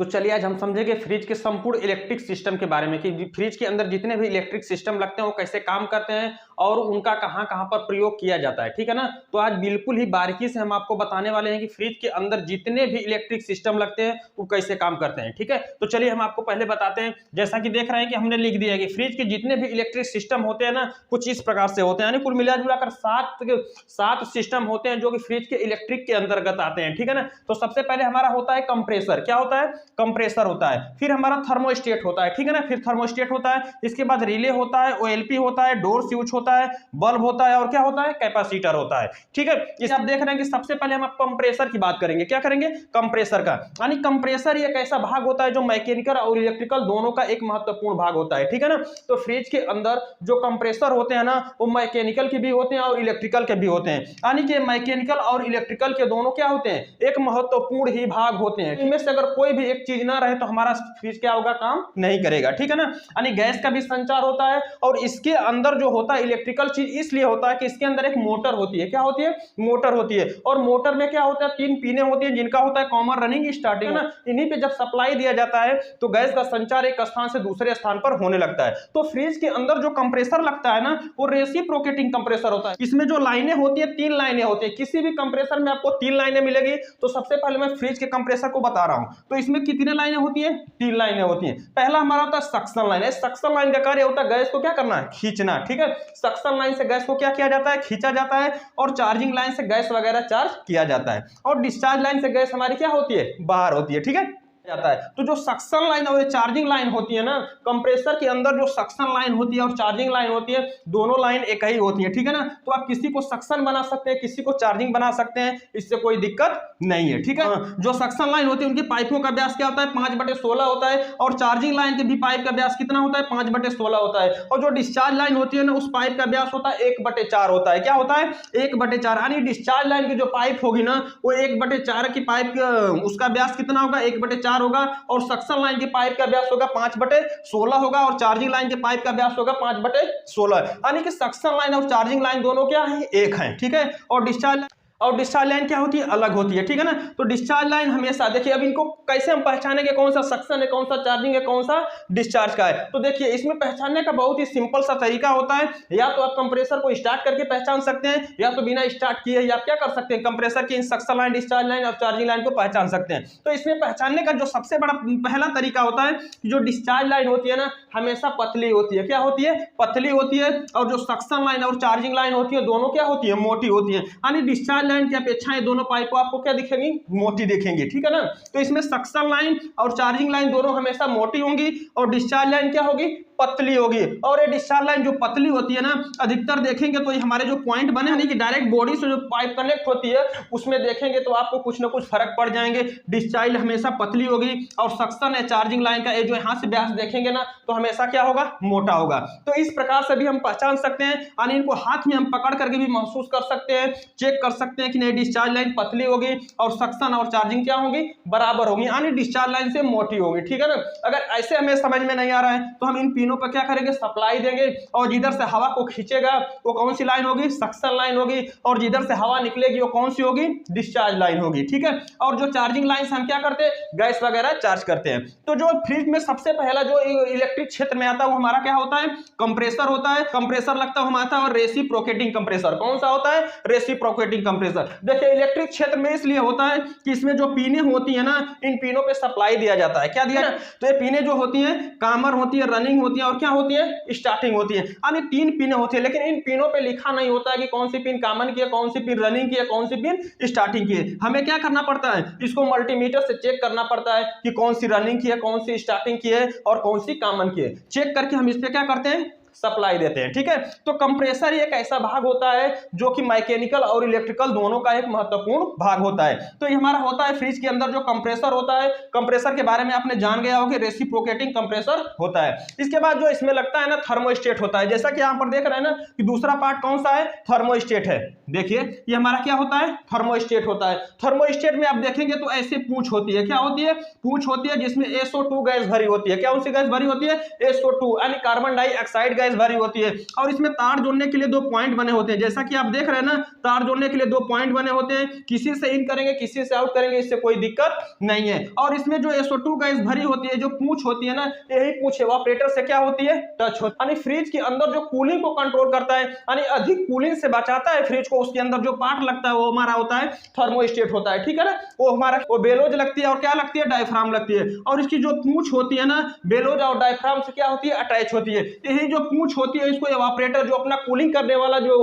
तो चलिए आज हम समझेंगे फ्रिज के संपूर्ण इलेक्ट्रिक सिस्टम के बारे में कि फ्रिज के अंदर जितने भी इलेक्ट्रिक सिस्टम लगते हैं वो कैसे काम करते हैं और उनका कहां कहां पर प्रयोग किया जाता है। ठीक है ना। तो आज बिल्कुल ही बारीकी से हम आपको बताने वाले हैं कि फ्रिज के अंदर जितने भी इलेक्ट्रिक सिस्टम लगते हैं वो कैसे काम करते हैं। ठीक है। तो चलिए हम आपको पहले बताते हैं। जैसा कि देख रहे हैं कि हमने लिख दिया है कि फ्रिज के जितने भी इलेक्ट्रिक सिस्टम होते हैं ना कुछ इस प्रकार से होते हैं, यानी कुल मिलाकर सात सिस्टम होते हैं जो कि फ्रिज के इलेक्ट्रिक के अंतर्गत आते हैं। ठीक है ना। तो सबसे पहले हमारा होता है कंप्रेसर। क्या होता है? कंप्रेसर होता है। फिर हमारा थर्मोस्टेट होता है। ठीक है ना। फिर थर्मोस्टेट होता है, इसके बाद रिले होता है, ओएलपी होता है, डोर स्विच होता है, बल्ब होता है और क्या होता है? कैपेसिटर होता है। ठीक है। इसे आप देख रहे हैं कि सबसे पहले हम कंप्रेसर की बात करेंगे। क्या करेंगे? कंप्रेसर का। यानी कंप्रेसर एक ऐसा भाग होता है जो मैकेनिकल और इलेक्ट्रिकल दोनों का एक महत्वपूर्ण भाग होता है। ठीक है ना। तो फ्रिज के अंदर जो कंप्रेसर होते हैं ना वो मैकेनिकल के भी होते हैं और इलेक्ट्रिकल के भी होते हैं। यानी कि मैकेनिकल और इलेक्ट्रिकल के दोनों क्या होते हैं? एक महत्वपूर्ण ही भाग होते हैं। इनमें से अगर कोई भी एक चीज ना रहे तो हमारा फ्रिज क्या होगा? काम नहीं करेगा। ठीक है ना। यानी गैस का भी संचार होता है और इसके अंदर जो होता है इलेक्ट्रिकल चीज इसलिए होता है कि इसके अंदर एक मोटर होती है। क्या होती है? मोटर होती है। और मोटर में क्या होता है? तीन पिने होती है जिनका होता है कॉमन रनिंग स्टार्टिंग ना। इन्हीं पे जब सप्लाई दिया जाता है तो गैस का संचार एक स्थान से दूसरे स्थान पर होने लगता है। तो फ्रिज के अंदर जो कंप्रेसर लगता है ना वो रेसिप्रोकेटिंग कंप्रेसर होता है। इसमें जो लाइनें होती है तीन लाइनें होती है। किसी भी कंप्रेसर में आपको तीन लाइनें मिलेगी। तो सबसे पहले मैं फ्रिज के कंप्रेसर को बता रहा हूं। तो इसमें कितने लाइनें होती है? तीन लाइनें होती हैं। पहला हमारा होता है सक्शन लाइन। सक्शन लाइन का कार्य होता है गैस को क्या करना है? खींचना। ठीक है। सक्शन लाइन से गैस को क्या किया जाता है? खींचा जाता है। और चार्जिंग लाइन से गैस वगैरह चार्ज किया जाता है। और डिस्चार्ज लाइन से गैस हमारी क्या होती है? बाहर होती है। ठीक है जाता है। तो जो सक्शन लाइन और चार्जिंग लाइन होती है ना कंप्रेसर के अंदर जो सक्शन लाइन होती है और चार्जिंग लाइन होती है दोनों लाइन एक ही होती है। ठीक है ना। तो आप किसी को सक्शन बना सकते हैं, किसी को चार्जिंग बना सकते हैं, इससे कोई दिक्कत नहीं है। ठीक है। जो सक्शन लाइन होती है उनकी पाइपों का व्यास क्या होता है? 5/16 होता है। और चार्जिंग लाइन के भी पाइप का व्यास कितना होता है? 5/16 होता है। और जो डिस्चार्ज लाइन होती है ना उस पाइप का व्यास होता है 1/4 होता है। क्या होता है? 1/4। यानी डिस्चार्ज लाइन की जो पाइप होगी ना वो 1/4 की पाइप उसका व्यास कितना होगा? 1/4 होगा। और सक्शन लाइन की पाइप का व्यास होगा 5/16 होगा। और चार्जिंग लाइन के पाइप का व्यास होगा 5/16। यानी कि सक्शन लाइन और चार्जिंग लाइन दोनों क्या है? एक है। ठीक है। और डिस्चार्ज लाइन क्या होती है? अलग होती है। ठीक है ना। तो डिस्चार्ज लाइन हमेशा देखिए, अब इनको कैसे हम पहचानेंगे कौन सा सक्शन है, कौन सा चार्जिंग है, कौन सा डिस्चार्ज का है? तो देखिए इसमें पहचानने का बहुत ही सिंपल सा तरीका होता है। या तो आप कंप्रेसर को स्टार्ट करके पहचान सकते हैं या तो बिना स्टार्ट किए आप क्या कर सकते हैं कंप्रेसर की सक्शन लाइन, डिस्चार्ज लाइन और चार्जिंग लाइन को पहचान सकते हैं। तो इसमें पहचानने का जो सबसे बड़ा पहला तरीका होता है जो डिस्चार्ज लाइन होती है ना हमेशा पतली होती है। क्या होती है? पतली होती है। और जो सक्शन लाइन और चार्जिंग लाइन होती है दोनों क्या होती है? मोटी होती है। यानी डिस्चार्ज लाइन की अपेक्षा ये दोनों पाइप आपको क्या दिखेंगी? मोटी दिखेंगी। ठीक है ना। तो इसमें सक्शन लाइन और चार्जिंग लाइन दोनों हमेशा मोटी होंगी और डिस्चार्ज लाइन क्या होगी? पतली होगी। और ये डिस्चार्ज लाइन जो पतली होती है ना अधिकतर देखेंगे तो ये हमारे जो पॉइंट बने नहीं कि डायरेक्ट बॉडी से जो पाइप कनेक्ट होती है उसमें देखेंगे तो आपको कुछ ना कुछ फर्क पड़ जाएंगे। डिस्चार्ज हमेशा पतली होगी और सक्शन है चार्जिंग लाइन का ये जो यहाँ से व्यास देखेंगे ना तो हमेशा क्या होगा? मोटा होगा। तो इस प्रकार से भी हम पहचान सकते हैं। यानी इनको हाथ में हम पकड़ करके भी महसूस कर सकते हैं, चेक कर सकते हैं कि नहीं डिस्चार्ज लाइन पतली होगी और सक्शन और चार्जिंग क्या होगी? बराबर होगी। यानी डिस्चार्ज लाइन से मोटी होगी। ठीक है ना। अगर ऐसे हमें समझ में नहीं आ रहा है तो हम इन पिनों पर क्या करेंगे? सप्लाई देंगे और जिधर से हवा को खींचेगा वो कौन सी लाइन होगी? सक्शन लाइन होगी। और जिधर से हवा निकलेगी वो कौन सी होगी? डिस्चार्ज लाइन होगी। ठीक है। और जो चार्जिंग लाइन से हम क्या करते हैं? गैस वगैरह चार्ज करते हैं। तो जो फ्रिज में सबसे पहला जो इलेक्ट्रिक क्षेत्र में आता है वो हमारा क्या होता है? कंप्रेसर होता है। कंप्रेसर लगता है हमारा और रेसिप्रोकेटिंग कंप्रेसर। कौन सा होता है? Reciprocating compressor. देखिए इलेक्ट्रिक क्षेत्र में इसलिए होता है कि इसमें जो पिने होती है ना इन पिनों पे सप्लाई दिया जाता है। क्या दिया? तो ये पिने जो होती हैं कामर होती है, रनिंग होती है और क्या होती है? स्टार्टिंग होती है। यानी तीन पिने होती है लेकिन इन पिनों पे लिखा नहीं होता है कि कौन सी पिन कॉमन की है, कौन सी पिन रनिंग की है, कौन सी पिन स्टार्टिंग की है। हमें क्या करना पड़ता है? इसको मल्टीमीटर से चेक करना पड़ता है कि कौन सी रनिंग की है, कौन सी स्टार्टिंग की है और कौन सी कॉमन की है। चेक करके हम इस पे क्या करते हैं? सप्लाई देते हैं। ठीक है। तो कंप्रेसर एक ऐसा भाग होता है जो कि मैकेनिकल और इलेक्ट्रिकल दोनों का एक महत्वपूर्ण भाग होता है। तो ये हमारा होता है फ्रिज के अंदर जो कंप्रेसर होता है। कंप्रेसर के बारे में आपने जान गया होगा, रेसिप्रोकेटिंग कंप्रेसर होता है। इसके बाद जो इसमें लगता है ना थर्मोस्टेट होता है। जैसा कि यहां पर देख रहे हैं ना कि दूसरा पार्ट कौन सा है? थर्मोस्टेट है। देखिए ये हमारा क्या होता है? थर्मोस्टेट होता है। थर्मोस्टेट में आप देखेंगे तो ऐसे पूंछ होती है। क्या होती है? पूंछ होती है जिसमें SO2 गैस भरी होती है। क्या उनसी गैस भरी होती है? SO2 यानी कार्बन डाइऑक्साइड गैस भरी होती है। और इसमें तार जोड़ने के लिए 2 पॉइंट बने होते हैं, जैसा कि आप देख रहे हैं ना, तार जोड़ने के लिए 2 पॉइंट बने होते हैं, किसी से इन करेंगे किसी से आउट करेंगे, इससे कोई दिक्कत नहीं है। और इसमें जो SO2 गैस भरी होती है, जो पूंछ होती है ना, यही पूंछ इवेपोरेटर से क्या होती है, टच होती है। यानी फ्रिज के अंदर जो कूलिंग को कंट्रोल करता है, यानी अधिक कूलिंग से बचाता है फ्रिज को, उसके अंदर जो पार्ट लगता है वो हमारा होता है थर्मोस्टेट होता है, ठीक है ना। वो हमारा वो बेलोज लगती है और क्या लगती है, डायफ्राम लगती है। और इसकी जो पूंछ होती है ना, बेलोज और डायफ्राम से क्या होती है, अटैच होती है। यही जो पूंछ होती है, इसको इवेपोरेटर जो अपना कूलिंग करने वाला जो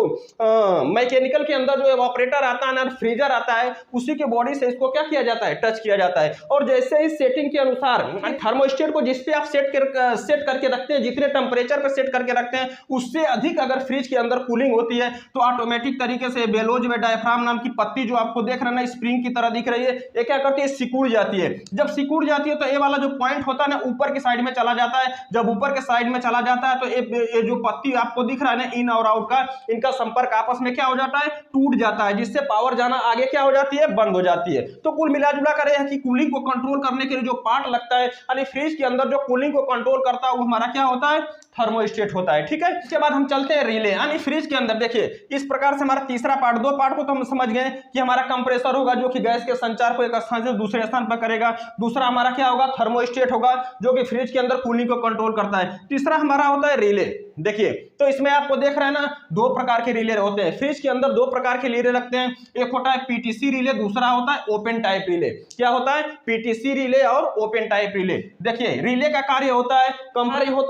मैकेनिकल के अंदर जो इवेपोरेटर आता है ना, फ्रीजर आता है, उसी के बॉडी से इसको क्या किया जाता है, टच किया जाता है। और जैसे ही सेटिंग के अनुसार थर्मोस्टेट को जिस पे आप सेट करके रखते हैं, जितने टेम्परेचर पे सेट करके रखते हैं, उससे अधिक अगर फ्रिज के अंदर कूलिंग होती है तो ऑटोमेटिक तरीके से बेलोज में डायफ्राम नाम की पत्ती जो आपको देख रहे हैं ना, स्प्रिंग की तरह दिख रही है, ये क्या करती है, सिकुड़ जाती है। जब सिकुड़ जाती है तो ये वाला जो पॉइंट होता है ना, ऊपर की साइड में चला जाता है। जब ऊपर के साइड में चला जाता है तो ये जो पत्ती आपको दिख रहा है ना, इन और आउट का, इनका संपर्क आपस में क्या हो जाता है, टूट जाता है, जिससे पावर जाना आगे क्या हो जाती है, बंद हो जाती है। तो कुल मिला जुला कर यह है कि कूलिंग को कंट्रोल करने के लिए जो पार्ट लगता है, यानी फ्रिज के अंदर जो कूलिंग को कंट्रोल करता है, वो हमारा क्या होता है, थर्मोस्टेट होता है, ठीक है। इसके बाद हम चलते हैं रिले, यानी फ्रिज के अंदर देखिए इस प्रकार से हमारा तीसरा पार्ट, 2 पार्ट को तो हम समझ गए कि हमारा कंप्रेसर होगा जो कि गैस के संचार को एक स्थान से दूसरे स्थान पर करेगा। दूसरा हमारा क्या होगा, थर्मोस्टेट होगा जो कि फ्रिज के अंदर कूलिंग को कंट्रोल करता है। तीसरा हमारा होता है रिले। देखिए तो इसमें आपको देख रहे हैं ना, 2 प्रकार के रिले होते हैं फ्रिज के अंदर, 2 प्रकार के रिले रखते हैं। एक होता है पीटीसी रिले, दूसरा होता है ओपन टाइप रिले। क्या होता है, पीटीसी रिले और ओपन टाइप रिले। देखिए रिले का कार्य होता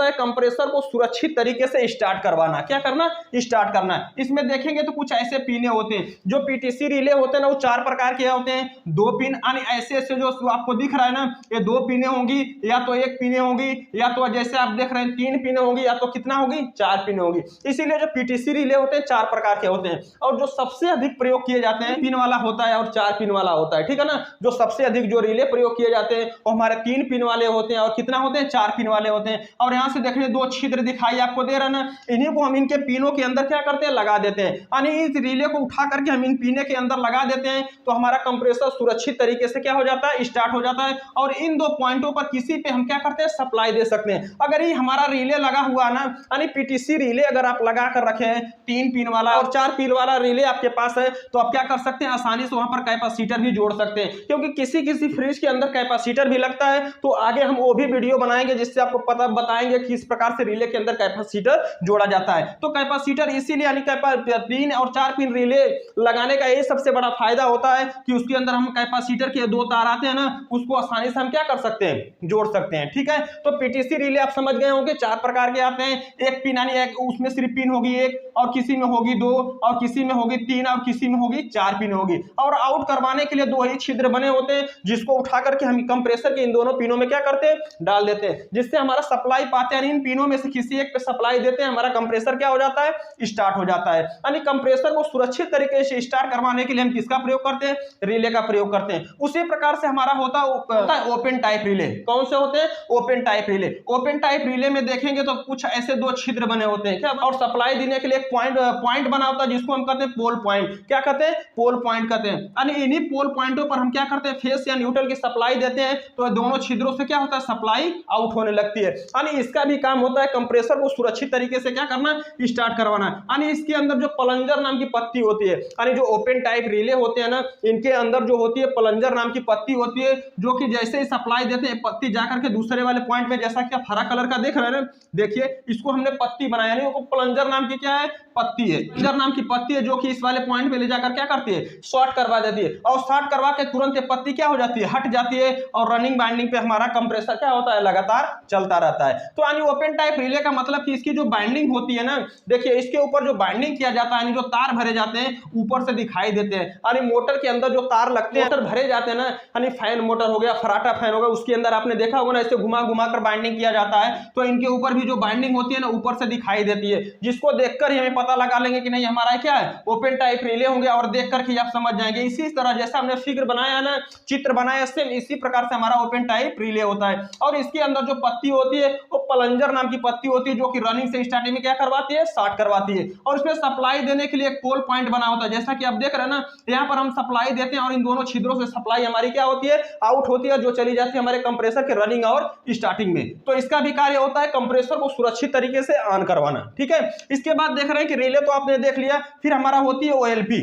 है कंप्रेसर को सुरक्षित तरीके से स्टार्ट करवाना। क्या करना, स्टार्ट करना। इसमें देखेंगे तो कुछ ऐसे पिने होते हैं। जो पीटीसी रिले होते हैं ना, वो 4 प्रकार के होते हैं। 2 पिन, यानी ऐसे जो आपको दिख रहा है ना, ये 2 पिने होंगी, या तो 1 पिने होंगी, या तो जैसे आप देख रहे हैं 3 पिने होंगी, या तो कितना होगी, 4 पिने होगी। इसीलिए जो पीटीसी रिले होते हैं 4 प्रकार के होते हैं। और जो सबसे अधिक प्रयोग किए जाते हैं, 3 वाला होता है और 4 पिन वाला होता है, ठीक है ना। जो सबसे अधिक जो रिले प्रयोग किए जाते हैं वो हमारे 3 पिन वाले होते हैं, और कितना होते हैं, 4 पिन वाले होते हैं। और यहाँ से देखिए 2 छिद्र दिखाई आपको दे रहा है ना, इन्हीं को हम इनके पिनों के अंदर क्या करते हैं, लगा देते हैं। यानी इस रिले को उठा करके हम इन पिने के अंदर लगा देते हैं, तो हमारा कंप्रेसर सुरक्षित तरीके से क्या हो जाता है, स्टार्ट हो जाता है। और इन 2 पॉइंटों पर किसी पे हम क्या करते हैं, सप्लाई दे सकते हैं। अगर ये हमारा रिले लगा हुआ ना, यानी पीटीसी रिले अगर आप लगा कर रखे हैं, 3 पिन वाला और 4 पिन वाला रिले आपके पास है, तो आप क्या कर सकते हैं, आसानी से वहां पर कैपेसिटर भी जोड़ सकते हैं। क्योंकि किसी फ्रिज के अंदर कैपेसिटर भी लगता है, तो आगे हम वो भी वीडियो बनाएंगे जिससे आपको पता बताएंगे कि किस प्रकार से रिले के अंदर कैपेसिटर जोड़ा जाता है। तो कैपेसिटर इसीलिए, यानी 3 और 4 पिन रिले लगाने का यही सबसे बड़ा फायदा होता है कि उसके अंदर हम कैपेसिटर के 2 तार आते हैं ना, उसको आसानी से हम क्या कर सकते हैं, जोड़ सकते हैं, ठीक है। तो पीटीसी रिले आप समझ गए होंगे 4 प्रकार के आते हैं। 1 पिन, यानी उसमें सिर्फ पिन होगी 1, और किसी में होगी 2, और किसी में होगी 3, और किसी में होगी 4 पिन होगी। और आउट करवाने के लिए 2 ही छिद्र बने होते हैं, जिसको उठा करके हम कंप्रेसर के इन दोनों पिनों में क्या करते हैं, डाल देते हैं, जिससे हमारा सप्लाई पाते हैं। इन पिनों में से किसी एक पे सप्लाई देते हैं, हमारा कंप्रेसर क्या हो जाता है, स्टार्ट हो जाता है। यानी कंप्रेसर को सुरक्षित तरीके से स्टार्ट करवाने के लिए हम किसका प्रयोग करते हैं, रिले का प्रयोग करते हैं। उसी प्रकार से हमारा होता है ओपन टाइप रिले। कौन से होते हैं, open type relay. Open type relay में देखेंगे तो कुछ ऐसे 2 छिद्र बने होते हैं, क्या, और सप्लाई देने के लिए एक पॉइंट बना होता है, जिसको हम कहते हैं पोल पॉइंट। क्या कहते हैं, पोल पॉइंट कहते हैं। यानी इन्हीं पोल पॉइंटों पर हम क्या करते हैं, फेस या न्यूट्रल की सप्लाई देते हैं, तो दोनों छिद्रों से क्या होता है, सप्लाई आउट होने लगती है। यानी इसका भी काम होता है कंप्रेसर को सुरक्षित तरीके से क्या करना, स्टार्ट करवाना। यानी इसके अंदर जो प्लंजर नाम की पत्ती होती है, यानी जो ओपन टाइप रिले होते हैं ना, इनके अंदर जो होती है प्लंजर नाम की पत्ती होती है, जो कि जैसे ही सप्लाई देते हैं, पत्ती जाकर के दूसरे वाले पॉइंट में, जैसा कि आप हरा कलर का देख रहे हैं ना, देखिए इसको हमने पत्ती बनाया, नहीं वो प्लंजर नाम की क्या है, पत्ती है। प्लंजर नाम की पत्ती है, जो कि इस वाले पॉइंट पे ले जाकर क्या करती है, शॉर्ट करवा देती है। और शॉर्ट करवा के तुरंत ये पत्ती क्या हो जाती है, हट जाती है, और रनिंग बाइंडिंग पे हमारा कंप्रेसर क्या होता है, लगातार चलता रहता है। तो यानी ओपन टाइप रिले का मतलब कि इसकी जो बाइंडिंग होती है ना, देखिए इसके ऊपर जो बाइंडिंग किया जाता है, यानी जो तार भरे जाते हैं ऊपर से दिखाई देते हैं। यानी मोटर के अंदर जो तार लगते हैं, मोटर भरे जाते हैं ना, यानी फैन मोटर हो गया, फराटा फैन हो गया, उसके अंदर आपने देखा होगा ना, ऐसे घुमा घुमा कर बाइंडिंग किया जाता है, तो इनके ऊपर भी जो बाइंडिंग होती है ना, ऊपर से दिखाई देती है, जिसको देखकर ही हमें पता लगा लेंगे कि नहीं हमारा क्या है, ओपन टाइप रिले होंगे, और देख करके आप समझ जाएंगे। इसी तरह जैसा हमने फिगर बनाया ना, चित्र बनाया, सेम इसी प्रकार से हमारा ओपन टाइप रिले होता है। और इसके अंदर जो पत्ती होती है वो प्लंजर नाम की पत्ती होती है, जो कि रनिंग से स्टार्टिंग में क्या करवाती है, स्टार्ट करवाती है। और इसमें सप्लाई देने के लिए एक पोल पॉइंट बना होता है, जैसा कि आप देख रहे हैं ना, यहाँ पर हम सप्लाई देते हैं, और इन दोनों छिद्रों से सप्लाई हमारी क्या होती है, आउट होती है, जो चली जाती है हमारे कंप्रेसर के रनिंग और स्टार्टिंग में। तो इसका भी कार्य होता है कंप्रेसर को सुरक्षित तरीके से ऑन करवाना, ठीक है। इसके बाद देख रहे हैं कि रिले तो आपने देख लिया, फिर हमारा होती है OLP।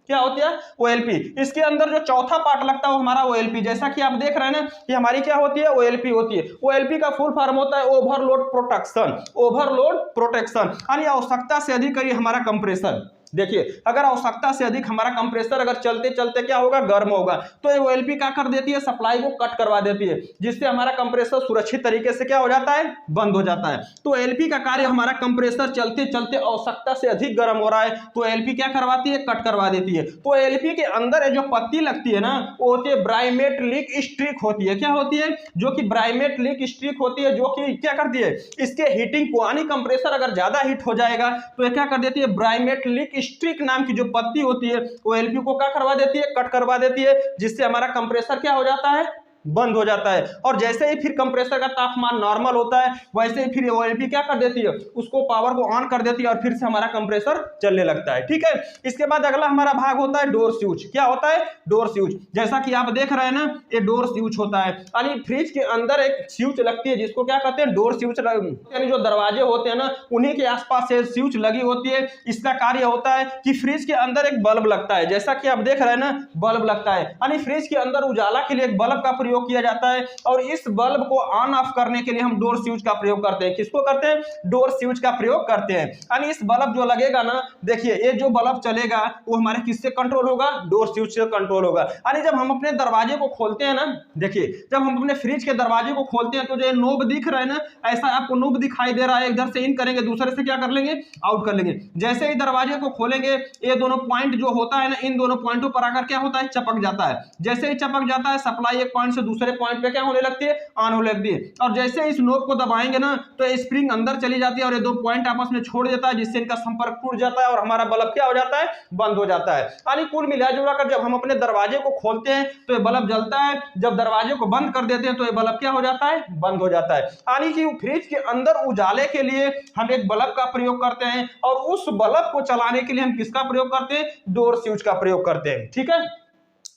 क्या होती है? OLP। इसके अंदर जो चौथा पार्ट लगता है वो हमारा OLP। जैसा कि आप देख रहे हैं ना कि हमारी क्या होती है? OLP होती है। OLP का फुल फॉर्म होता है ओवरलोड प्रोटेक्शन। ओवरलोड प्रोटेक्शन यानी आवश्यकता से अधिक करिए हमारा कंप्रेसर। देखिए, अगर आवश्यकता से अधिक हमारा कंप्रेसर अगर चलते चलते क्या होगा? गर्म होगा, तो ये OLP क्या कर देती है? सप्लाई को कट करवा देती है, जिससे हमारा कंप्रेसर सुरक्षित तरीके से क्या हो जाता है? बंद हो जाता है। तो OLP का कार्य हमारा कंप्रेसर चलते चलते आवश्यकता से अधिक गर्म हो रहा है तो OLP क्या करवाती है? कट करवा देती है। तो OLP के अंदर जो पत्ती लगती है ना वो होती है ब्राइमेटलिक स्ट्रिक होती है। क्या होती है? जो कि ब्राइमेटलिक स्ट्रिक होती है, जो कि क्या करती है? इसके हीटिंग को, यानी कंप्रेसर अगर ज्यादा हीट हो जाएगा तो ये क्या कर देती है? ब्राइमेटलिक स्ट्रिक नाम की जो पत्ती होती है वो OLP को क्या करवा देती है? कट करवा देती है, जिससे हमारा कंप्रेसर क्या हो जाता है? बंद हो जाता है। और जैसे ही फिर कंप्रेसर का तापमान नॉर्मल होता है वैसे ही फिर OLP क्या कर देती है? उसको पावर को ऑन कर देती है और फिर से हमारा कंप्रेसर चलने लगता है, ठीक है। इसके बाद अगला हमारा भाग होता है डोर स्विच। क्या होता है? Door switch. जैसा कि आप देख रहे हैं ना ये डोर स्विच होता है, यानी फ्रिज के अंदर एक स्विच लगती है जिसको क्या कहते हैं? Door switch. यानी जो दरवाजे होते हैं ना उन्हीं के आसपास से स्विच लगी होती है। इसका कार्य होता है कि फ्रिज के अंदर एक बल्ब लगता है, जैसा कि आप देख रहे हैं ना बल्ब लगता है, यानी फ्रिज के अंदर उजाला के लिए एक बल्ब का प्रयोग किया जाता है और इस बल्ब को ऑन ऑफ करने के लिए हम डोर स्विच का प्रयोग करते हैं। किसको करते हैं? डोर स्विच का प्रयोग करते हैं। यानी इस बल्ब जो लगेगा ना, देखिए ये जो बल्ब चलेगा वो हमारे किससे कंट्रोल होगा? डोर स्विच से कंट्रोल होगा। यानी जब हम अपने दरवाजे को खोलते हैं ना, देखिए जब हम अपने फ्रिज के दरवाजे को खोलते हैं तो जो नोब दिख रहा है ना, ऐसा आपको नोब दिखाई दे रहा है, इधर से इन करेंगे दूसरे से क्या कर लेंगे? आउट कर लेंगे। जैसे ही दरवाजे को खोलेंगे ये दोनों पॉइंट जो होता है ना, इन दोनों पॉइंटों पर आकर क्या होता है? चपक जाता है। जैसे ही चपक जाता है सप्लाई एक पॉइंट से दूसरे पॉइंट पे क्या होने लगती है? ऑन होने लगती है। और जैसे इस नोब को दबाएंगे ना तो स्प्रिंग अंदर चली जाती है और ये दो पॉइंट आपस में छोड़ देता है, जिससे इनका संपर्क टूट जाता है और हमारा बल्ब क्या हो जाता है? बंद हो जाता है। यानी कुल मिलाजुला कर जब हम अपने दरवाजे को खोलते हैं तो ये बल्ब जलता है, जब दरवाजे को बंद कर देते हैं तो ये बल्ब क्या हो जाता है? बंद हो जाता है। यानी कि फ्रिज के अंदर उजाले के लिए हम एक बल्ब का प्रयोग करते हैं और उस बल्ब को चलाने के लिए हम किसका प्रयोग करते हैं? डोर स्विच का प्रयोग करते हैं, ठीक है।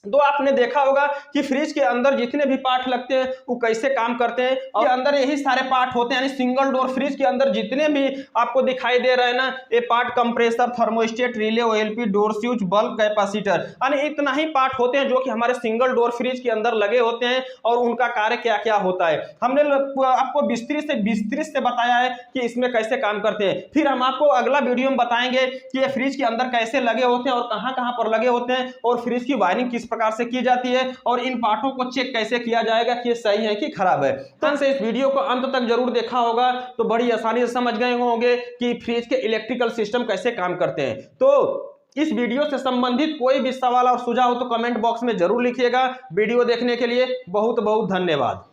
तो आपने देखा होगा कि फ्रिज के अंदर जितने भी पार्ट लगते हैं वो कैसे काम करते हैं और अंदर यही सारे पार्ट होते हैं। यानी सिंगल डोर फ्रिज के अंदर जितने भी आपको दिखाई दे रहे हैं ना ये part compressor, thermostat, relay, OLP, door switch, bulb, capacitor, यानी इतना ही पार्ट होते हैं जो कि हमारे सिंगल डोर फ्रिज के अंदर लगे होते हैं और उनका कार्य क्या क्या होता है हमने आपको विस्तृत से बताया है कि इसमें कैसे काम करते हैं। फिर हम आपको अगला वीडियो में बताएंगे कि ये फ्रिज के अंदर कैसे लगे होते हैं और कहां पर लगे होते हैं और फ्रिज की वायरिंग किस प्रकार से की जाती है और इन पार्टों को चेक कैसे किया जाएगा कि ये सही है कि खराब है। तो से इस वीडियो को अंत तक जरूर देखा होगा तो बड़ी आसानी से समझ गए होंगे कि फ्रिज के इलेक्ट्रिकल सिस्टम कैसे काम करते हैं। तो इस वीडियो से संबंधित कोई भी सवाल और सुझाव हो तो कमेंट बॉक्स में जरूर लिखिएगा। वीडियो देखने के लिए बहुत बहुत धन्यवाद।